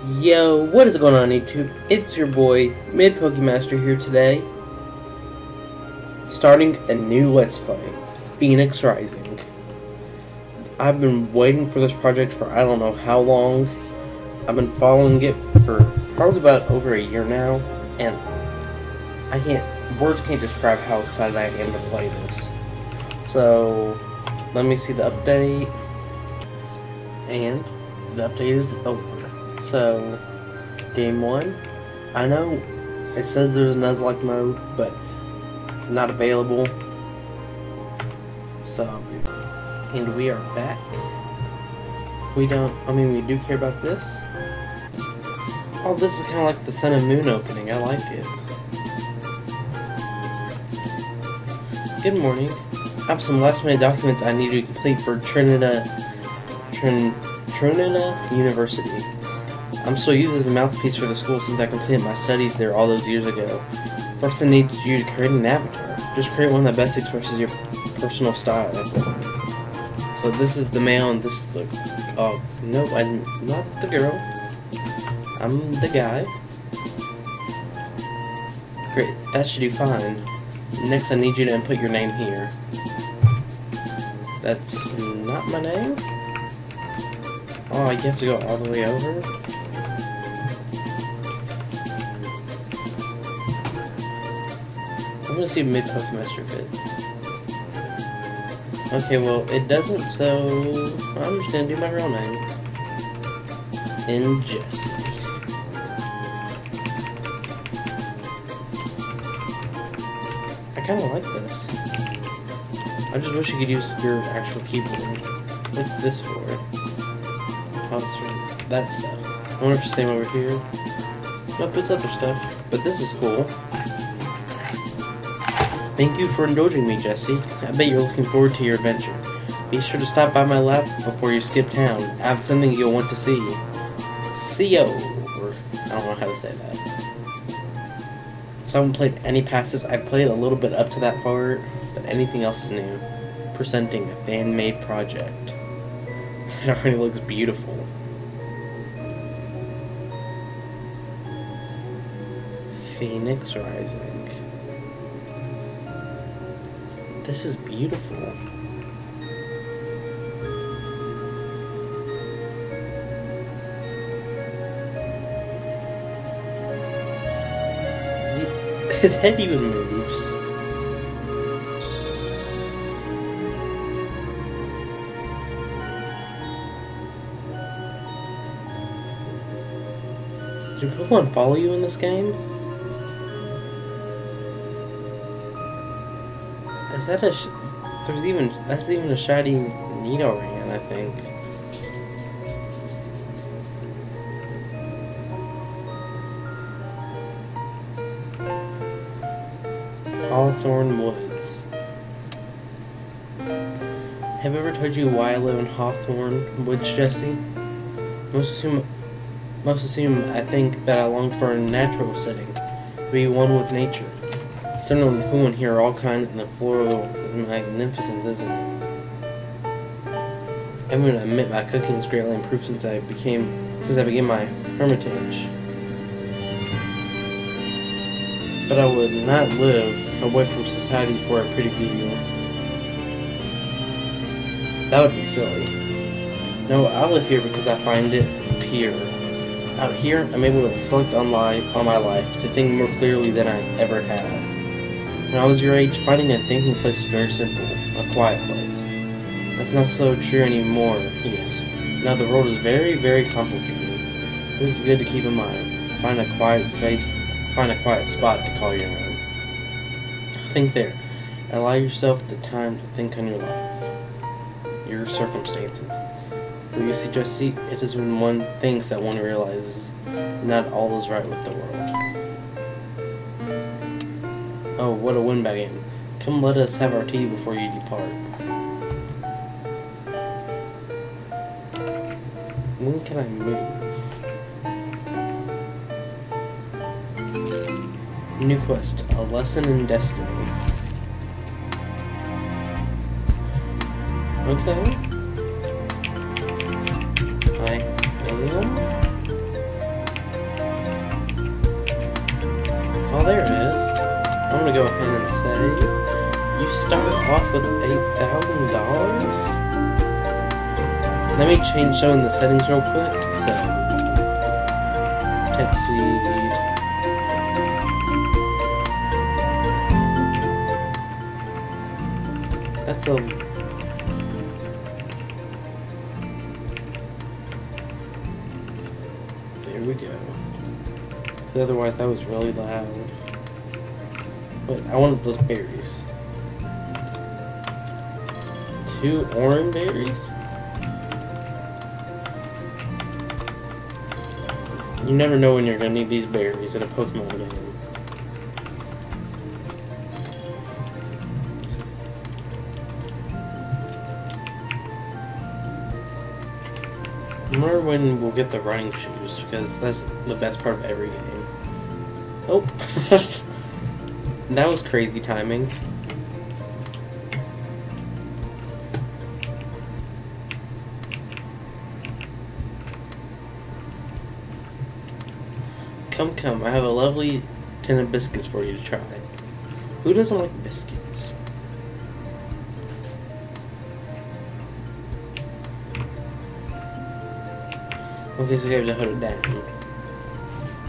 Yo, what is going on YouTube? It's your boy, Mid Pokemaster here today, starting a new Let's Play, Phoenix Rising. I've been waiting for this project for I don't know how long. I've been following it for probably about over a year now, and words can't describe how excited I am to play this. So, let me see the update, and the update is over. So, game 1, I know it says there's a Nuzlocke mode, but not available. So, and we are back. We do care about this. Oh, this is kind of like the Sun and Moon opening. I like it. Good morning. I have some last minute documents I need to complete for Trinita University. I'm still used as a mouthpiece for the school since I completed my studies there all those years ago. First I need you to create an avatar. Just create one that best expresses your personal style. So this is the male and this is the... Oh, no, I'm not the girl. I'm the guy. Great, that should do fine. Next I need you to input your name here. That's not my name? Oh, you have to go all the way over? I'm gonna see if Mid Pokemaster fits. Okay, well, it doesn't, so I'm just gonna do my real name. And Jesse. I kinda like this. I just wish you could use your actual keyboard. What's this for? Oh, it's for that stuff. I wonder if it's the same over here. Nope, it's other stuff. But this is cool. Thank you for indulging me, Jesse. I bet you're looking forward to your adventure. Be sure to stop by my lab before you skip town. I have something you'll want to see. See-o. Or, I don't know how to say that. So I haven't played any past this. I've played a little bit up to that part, but anything else is new. Presenting a fan-made project. That already looks beautiful. Phoenix Rising. This is beautiful. His head even moves. Do Pokemon follow you in this game? Is that that's even a shiny Nidoran, I think. Hawthorne Woods. Have I ever told you why I live in Hawthorne Woods, Jesse? Most assume I think that I long for a natural setting, to be one with nature. Some of the Pokemon here are all kind, and the floral magnificence, isn't it? I'm gonna admit my cooking's greatly improved since I began my hermitage. But I would not live away from society for a pretty view. That would be silly. No, I live here because I find it pure. Out here, I'm able to reflect on my life, to think more clearly than I ever have. When I was your age, finding a thinking place was very simple, a quiet place. That's not so true anymore, yes. Now the world is very, very complicated. This is good to keep in mind. Find a quiet space, find a quiet spot to call your own. Think there. Allow yourself the time to think on your life, your circumstances. For you see, Jesse, it is when one thinks that one realizes not all is right with the world. Oh, what a windbag. Come let us have our tea before you depart. When can I move? New quest, a lesson in destiny. Okay. I am Oh, there it is. I'm gonna go ahead and say, you start off with $8,000? Let me change some of the settings real quick. So, text speed. That's a... There we go. Otherwise, that was really loud. But I wanted those berries. 2 orange berries? You never know when you're gonna need these berries in a Pokemon game. I wonder when we'll get the running shoes, because that's the best part of every game. Oh! That was crazy timing. Come, come, I have a lovely tin of biscuits for you to try. Who doesn't like biscuits? Okay, so you have to hold it down.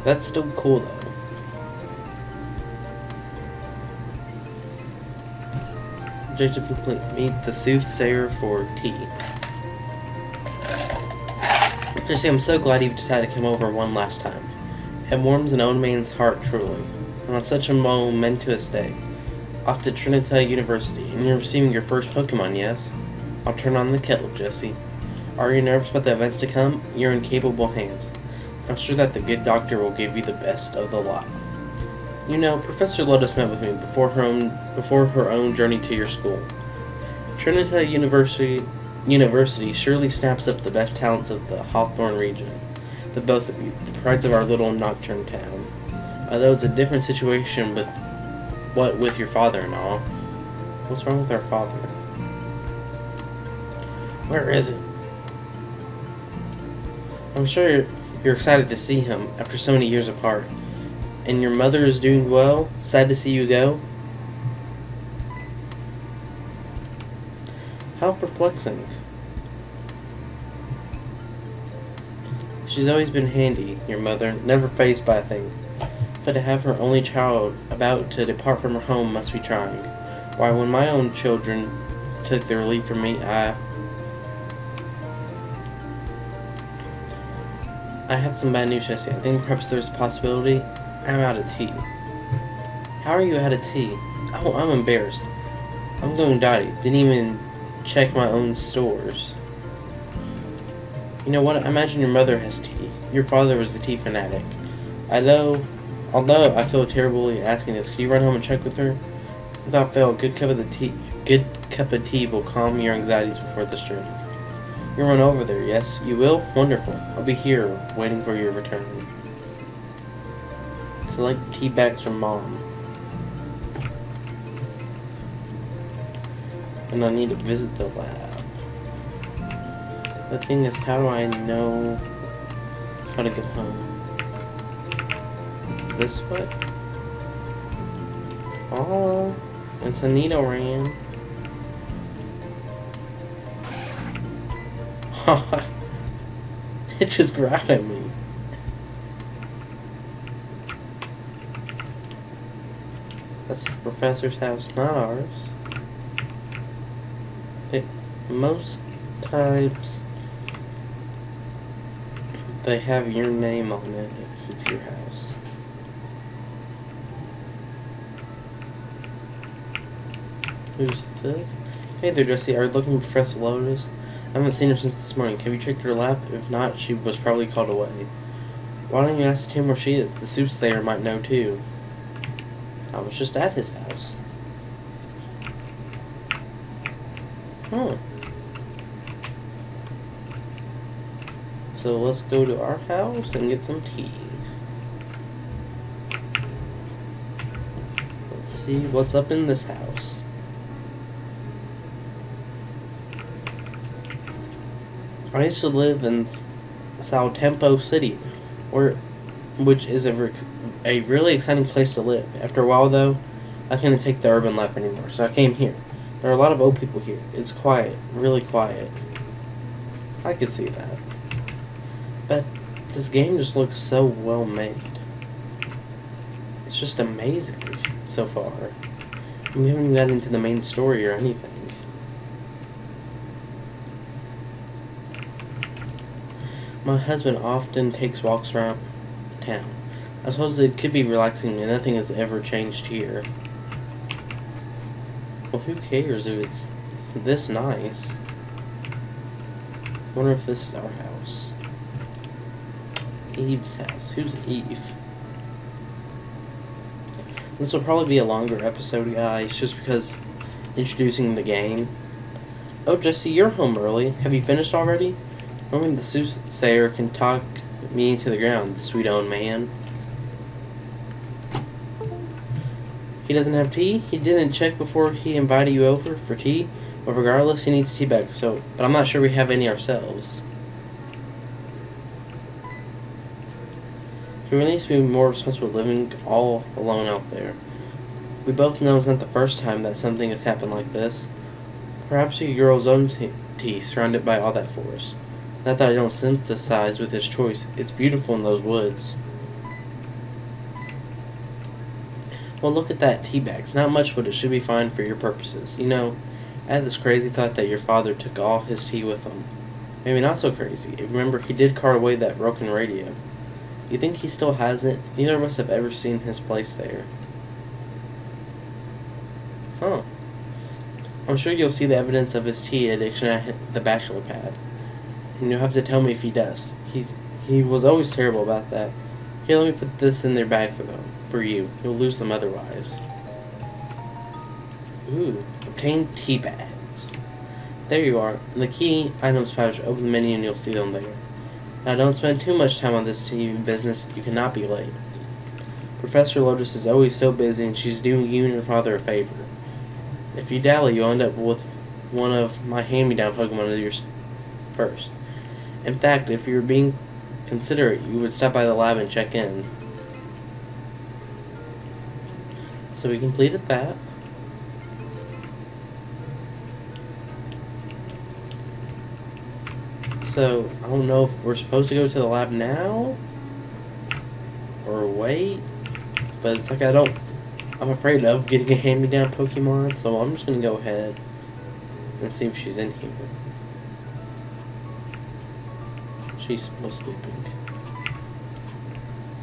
That's still cool though. Objective complete. Meet the soothsayer for tea. Jesse, I'm so glad you've decided to come over one last time. It warms an old man's heart, truly. And on such a momentous day. Off to Trinity University, and you're receiving your first Pokemon, yes? I'll turn on the kettle, Jesse. Are you nervous about the events to come? You're in capable hands. I'm sure that the good doctor will give you the best of the lot. You know, Professor Lotus met with me before her own journey to your school. Trinity University surely snaps up the best talents of the Hawthorne region. The both of you, the prides of our little nocturne town. Although it's a different situation, but what with your father and all. What's wrong with our father? Where is it? I'm sure you're excited to see him after so many years apart. And your mother is doing well? Sad to see you go? How perplexing. She's always been handy, your mother, never fazed by a thing. But to have her only child about to depart from her home must be trying. Why, when my own children took their leave from me, I have some bad news, Jesse. I think perhaps there's a possibility I'm out of tea. How are you out of tea? Oh, I'm embarrassed. I'm going dotty. Didn't even check my own stores. You know what? I imagine your mother has tea. Your father was the tea fanatic. Although I feel terribly asking this, could you run home and check with her? Without fail, a good cup of tea will calm your anxieties before this journey. You'll run over there, yes? You will? Wonderful. I'll be here, waiting for your return. Collect tea bags from Mom. And I need to visit the lab. The thing is, how do I know how to get home? Is it this way? Oh, it's a Nidoran. It just grabbed at me. That's the professor's house, not ours. Most times they have your name on it if it's your house. Who's this? Hey there, Jesse. Are you looking for Professor Lotus? I haven't seen her since this morning. Have you checked her lab? If not, she was probably called away. Why don't you ask Tim where she is? The soothsayer might know too. I was just at his house. Oh. So let's go to our house and get some tea. Let's see what's up in this house. I used to live in Sao Tempo City, which is a a really exciting place to live. After a while, though, I couldn't take the urban life anymore, so I came here. There are a lot of old people here. It's quiet, really quiet. I could see that. But this game just looks so well made. It's just amazing so far. We haven't even gotten into the main story or anything. My husband often takes walks around town. I suppose it could be relaxing and nothing has ever changed here. Well, who cares if it's this nice? I wonder if this is our house. Eve's house. Who's Eve? This will probably be a longer episode, guys, just because introducing the game. Oh, Jesse, you're home early. Have you finished already? Only the soothsayer can talk me into the ground, the sweet old man. He doesn't have tea? He didn't check before he invited you over for tea? But regardless, he needs tea bags, but I'm not sure we have any ourselves. He really needs to be more responsible living all alone out there. We both know it's not the first time that something has happened like this. Perhaps he grow his own tea surrounded by all that forest. Not that I don't sympathize with his choice. It's beautiful in those woods. Well, look at that, tea bags. Not much, but it should be fine for your purposes. You know, I had this crazy thought that your father took all his tea with him. Maybe not so crazy. Remember, he did cart away that broken radio. You think he still has it? Neither of us have ever seen his place there. Huh. I'm sure you'll see the evidence of his tea addiction at the bachelor pad. And you'll have to tell me if he does. He was always terrible about that. Here, let me put this in their bag for you. You'll lose them otherwise. Ooh, obtain tea bags. There you are. In the key items pouch, open the menu and you'll see them there. Now don't spend too much time on this tea business. You cannot be late. Professor Lotus is always so busy and she's doing you and your father a favor. If you dally, you'll end up with one of my hand-me-down Pokemon of yours first. In fact, if you were being considerate, you would stop by the lab and check in. So we completed that. So, I don't know if we're supposed to go to the lab now or wait, but it's like I'm afraid of getting a hand-me-down Pokemon, so I'm just gonna go ahead and see if she's in here. She was sleeping.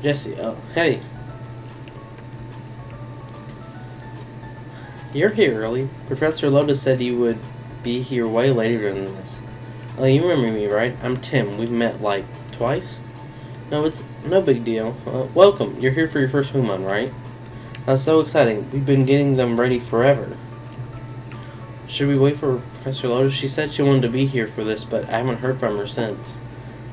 Jesse, oh, hey. You're here early. Professor Lotus said you would be here way later than this. Oh, you remember me, right? I'm Tim. We've met, like, twice? No, it's no big deal. Welcome. You're here for your first Pokemon, right? That's so exciting. We've been getting them ready forever. Should we wait for Professor Lotus? She said she wanted to be here for this, but I haven't heard from her since.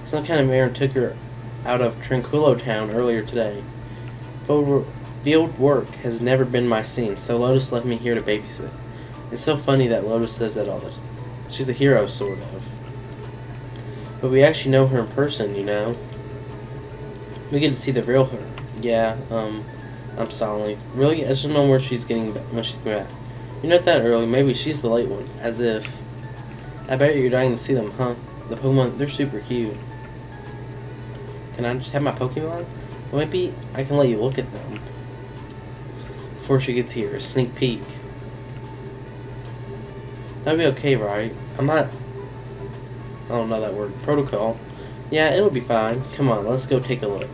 Some kind of errand took her out of Tranquillo Town earlier today. Field work has never been my scene, so Lotus left me here to babysit. It's so funny that Lotus says that all this. She's a hero, sort of. But we actually know her in person, you know? We get to see the real her. Yeah, I'm stalling. Really? I just don't know where she's getting when she's back. You're not that early. Maybe she's the late one. As if. I bet you're dying to see them, huh? The Pokemon, they're super cute. Can I just have my Pokemon? Well, maybe I can let you look at them before she gets here. A sneak peek. That'd be okay, right? I don't know that word. Protocol. Yeah, it'll be fine. Come on, let's go take a look.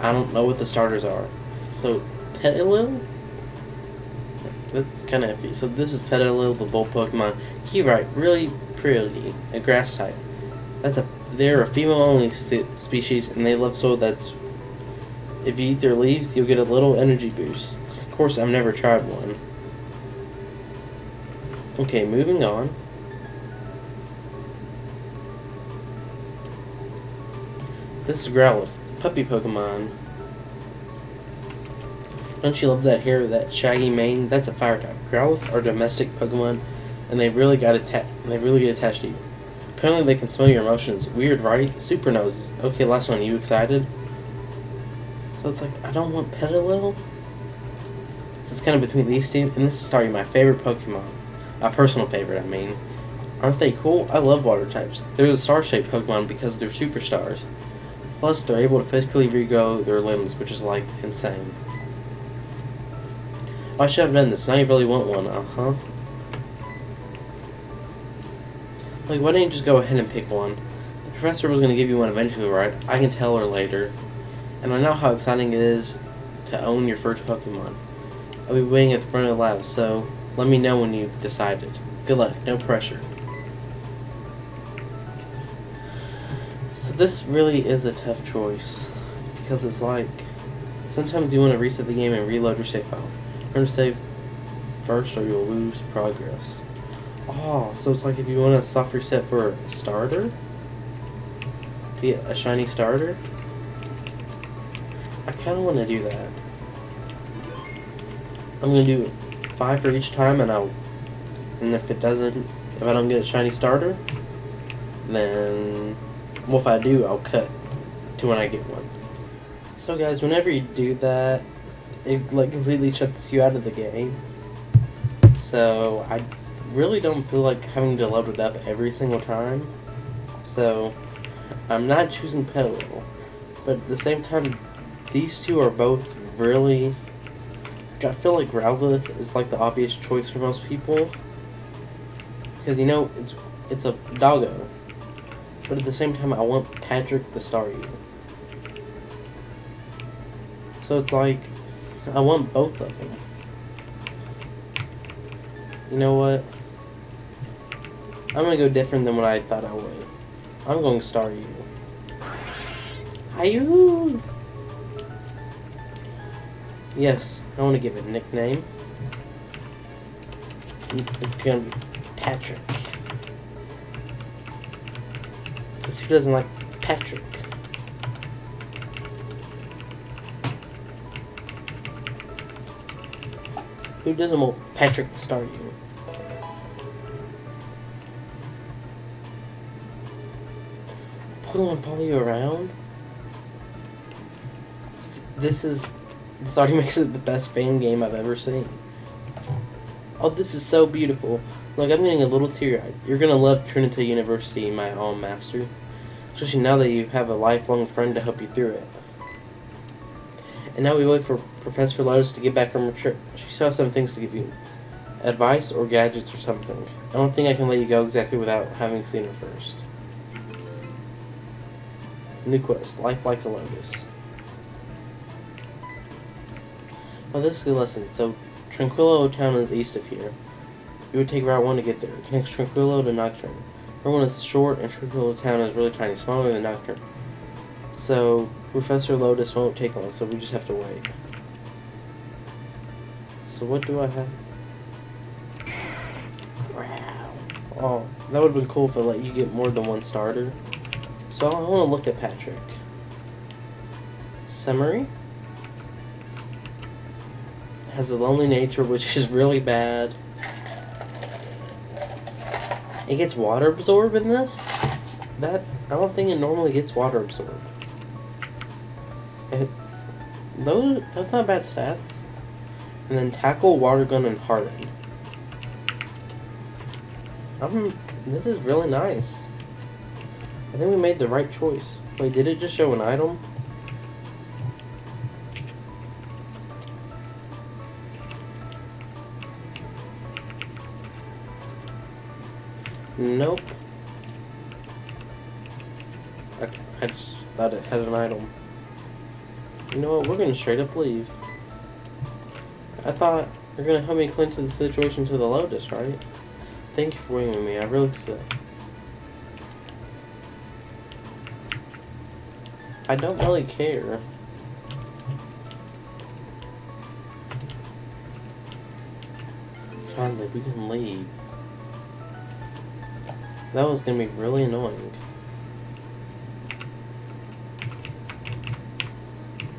I don't know what the starters are. So, Petilil? That's kind of iffy. So this is Petilil, the bull Pokemon. Keyright, really pretty. A grass type. They're a female-only species, and they love soil that's... If you eat their leaves, you'll get a little energy boost. Of course, I've never tried one. Okay, moving on. This is Growlithe, puppy Pokemon. Don't you love that hair, that shaggy mane? That's a fire type. Growlithe are domestic Pokemon, and they really get attached to you. Apparently, they can smell your emotions. Weird, right? Super noses. Okay, last one. You excited? So it's like, I don't want Petilil. So it's kind of between these two. And this is starting my favorite Pokemon. My personal favorite, I mean. Aren't they cool? I love water types. They're the star-shaped Pokemon because they're superstars. Plus, they're able to physically regrow their limbs, which is, like, insane. Oh, I should have done this. Now you really want one, uh-huh. Like, why didn't you just go ahead and pick one? The professor was going to give you one eventually, right? I can tell her later. And I know how exciting it is to own your first Pokemon. I'll be waiting at the front of the lab, so let me know when you've decided. Good luck, no pressure. So this really is a tough choice. Because it's like, sometimes you want to reset the game and reload your save file. Remember to save first or you'll lose progress. Oh, so it's like if you want a soft reset for a starter? To get a shiny starter? I kind of want to do that. I'm going to do 5 for each time, and if I don't get a shiny starter, then, well, if I do, I'll cut to when I get one. So guys, whenever you do that, it like completely shuts you out of the game. So I really don't feel like having to load it up every single time. So I'm not choosing Petilil, but at the same time, these two are both really. I feel like Growlithe is like the obvious choice for most people, because you know it's a doggo, but at the same time I want Patrick the Staryu. So it's like I want both of them. You know what? I'm gonna go different than what I thought I would. I'm going Staryu. Hi-yoo! Yes, I want to give it a nickname. It's gonna be Patrick. Because who doesn't like Patrick? Who doesn't want Patrick the Staryu? Pokemon follow you around? This already makes it the best fan game I've ever seen. Oh, this is so beautiful. Look, I'm getting a little teary-eyed. You're gonna love Trinity University, my alma mater. Especially now that you have a lifelong friend to help you through it. And now we wait for Professor Lotus to get back from her trip. She still has some things to give you. Advice or gadgets or something. I don't think I can let you go exactly without having seen her first. New quest, Life Like a Lotus. Oh, this is a good lesson. So, Tranquillo Town is east of here. You would take Route 1 to get there. It connects Tranquillo to Nocturne. Route 1 is short, and Tranquillo Town is really tiny, smaller than Nocturne. So, Professor Lotus won't take long, so we just have to wait. So, what do I have? Wow. Oh, that would have been cool if it let you get more than one starter. So, I want to look at Patrick. Summary? Has a lonely nature, which is really bad. It gets water absorbed in this? I don't think it normally gets water absorbed. That's not bad stats. And then tackle, water gun, and harden. This is really nice. I think we made the right choice. Wait, did it just show an item? Nope. I just thought it had an item. You know what? We're gonna straight up leave. I thought you're gonna help me cling to the situation to the Lotus, right? Thank you for waiting with me. I really suck. I don't really care. Finally, we can leave. That was gonna be really annoying.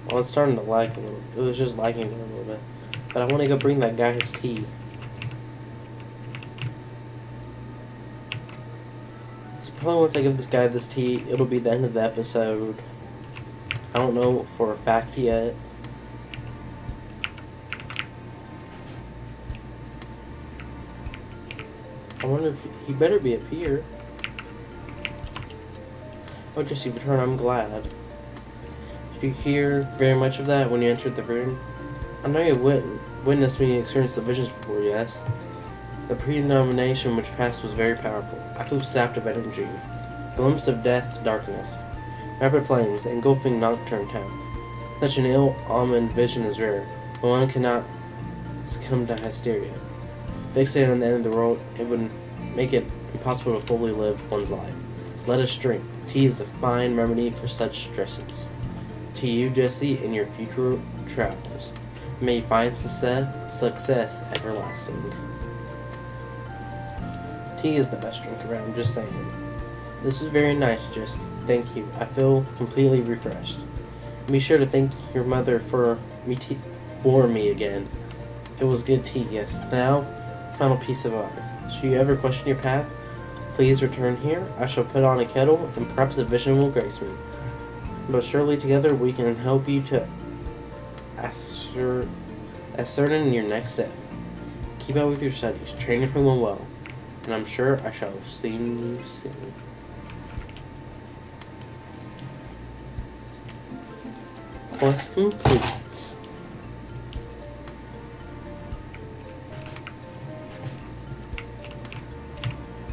Well, it's starting to lag a little. It was just lagging a little bit. But I want to go bring that guy his tea. So probably once I give this guy this tea, it'll be the end of the episode. I don't know for a fact yet. I wonder if he better be up here. Oh, just you've returned. I'm glad. Did you hear very much of that when you entered the room? I know you witnessed me experience the visions before, yes? The prenomination which passed was very powerful. I flew sapped of energy. Glimpse of death to darkness. Rapid flames, engulfing nocturne towns. Such an ill-omened vision is rare, but one cannot succumb to hysteria. Fixated on the end of the world, it would make it impossible to fully live one's life. Let us drink. Tea is a fine remedy for such stresses. To you, Jesse, in your future travels. May you find success everlasting. Tea is the best drink around, just saying. This was very nice, just thank you. I feel completely refreshed. Be sure to thank your mother for me again. It was good tea, yes. Now, final piece of advice. Should you ever question your path, please return here. I shall put on a kettle, and perhaps a vision will grace me. But surely together we can help you to ascertain your next step. Keep up with your studies, train everyone well, and I'm sure I shall see you soon. Quest complete.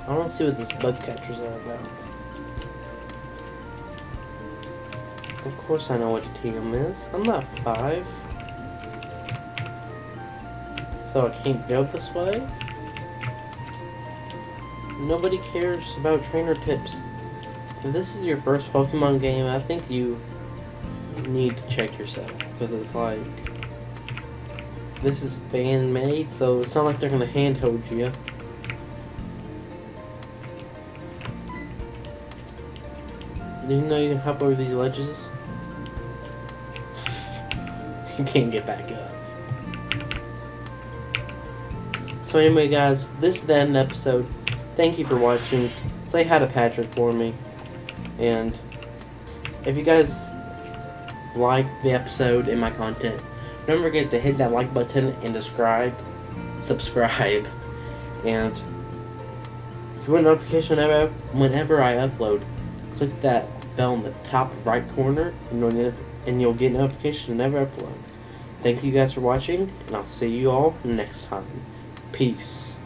I want to see what this bug catchers are about. Of course I know what a TM is. I'm not 5. So I can't go this way? Nobody cares about trainer tips. If this is your first Pokemon game, I think you need to check yourself. Because it's like... This is fan-made, so it's not like they're gonna handhold you. Did you know you can hop over these ledges? You can't get back up. So anyway guys, this is the end of the episode. Thank you for watching. Say hi to Patrick for me. And if you guys like the episode and my content, don't forget to hit that like button and subscribe. And if you want notification whenever I upload, click that bell in the top right corner and you'll get notification whenever I upload. Thank you guys for watching, and I'll see you all next time. Peace.